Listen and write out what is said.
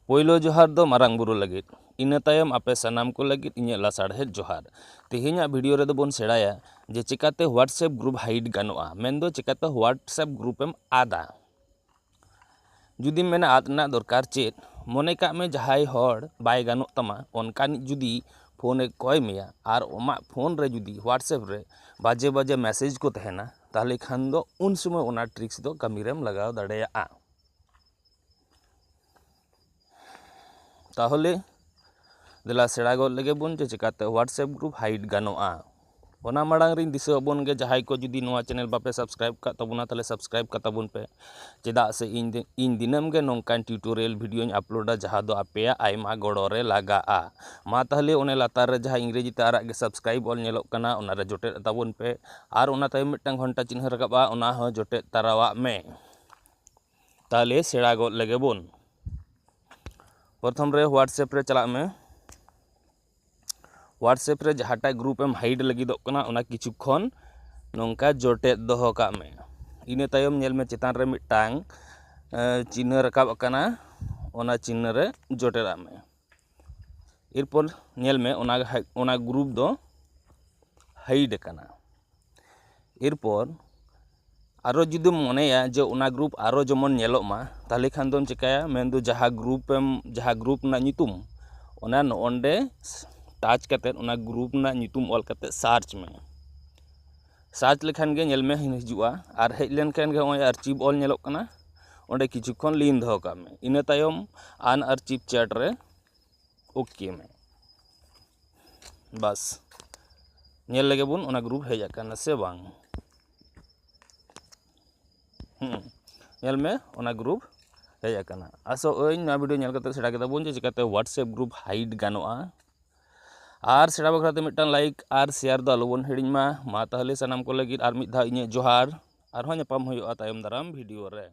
पोयलो जोहार दो मारांग बुरु लगित इना तायम आपे सनाम को लगित इᱧᱟᱹᱜ लासाᱲᱦᱮᱫ जोहार तेहेᱧᱟᱜ वीडियो रे दो बोन सेड़ाया जे चिकाते व्हाट्सएप ग्रुप हाइड गानोआ मेन दो चिकाते व्हाट्सएप ग्रुप एम आदा जुदी मेना आदना दरकार चेत मने काग में जहाय हर बाय गानोग तमा ओनकानिज जुदी फोन कय मेया आर अमाग फोन रे जुदी व्हाट्सएप रे बाजे बाजे मैसेज को तहना ताहले खान दो उन समय ओना ट्रिक्स दो कामीरेम लगाव दाड़ेयाआ ताहले देला सेड़ा गो लगे बोन जे चिकाते व्हाट्सएप ग्रुप हाइड गानोआ ओना माड़ांग रिन दिसो बोन गे जहाय को जुदी नोआ चैनल बापे सब्सक्राइब का तबुना ताले सब्सक्राइब का तबुन पे चेदा से इन दिनम गे नोंकान ट्यूटोरियल वीडियो अपलोडा जहाँ दो आपेया आयमा गड़ो रे लगाआ मा ताहले ओने लातार रे जहाँ इंग्रेजी ते आराग गे सब्सक्राइब ऑल नेलोग कना ओना रे जोटे तबुन पे आर ओना तायम मिटटांग घंटा चिन्ह रकाबा ओना हो जोटे तारावा में ताहले सेड़ा गो लगे बोन प्रथम रे व्हाट्सएप रे चला में व्हाट्सएप रे जहाटा ग्रुप एम हाइड लगिदोग कना ओना किछु खन नोंका जोटे दोहो का में इने तायम नेल में चेतान रे मिटटांग चिन्ह रकाब कना ओना चिन्ह रे जोटेरा में एरपर नेल में ओना ग्रुप दो हाइड कना एरपर आरो जुदी मनेया जे ओना ग्रुप आरो जमन नेलोग मा ताहले खान दोम चिकाया मेन दो जहाँ ग्रुप ना नितुम ओना नोंडे टाच करते ओना ग्रुप ना नितुम ऑल करते सार्च में सार्च लेखान गे नेल में हिजुआ आर हेज लेन खान गे ओय आर्चिव ऑल नेलोग कना ओंडे किछुखन लिन दो का में इना तायम आन आर्चिव चैट रे ओके में बस नेल लगे बुन ओना ग्रुप हेज आकाना से बांग नेल में ओना ग्रुप हेज आकाना आसो ओय ना वीडियो नेल कते सेड़ा केदा बुन जे चिकाते व्हाट्सएप ग्रुप हाइड गानोआ आर सेड़ा बखराते मिटटांग लाइक आर शेयर दो आलोबन हिड़िñ मा ताहले सनाम को लगिद आर मिद धाव इᱧᱟᱹᱜ जोहार आर हो ñापाम हुयुआ तायम दाराम वीडियो रे।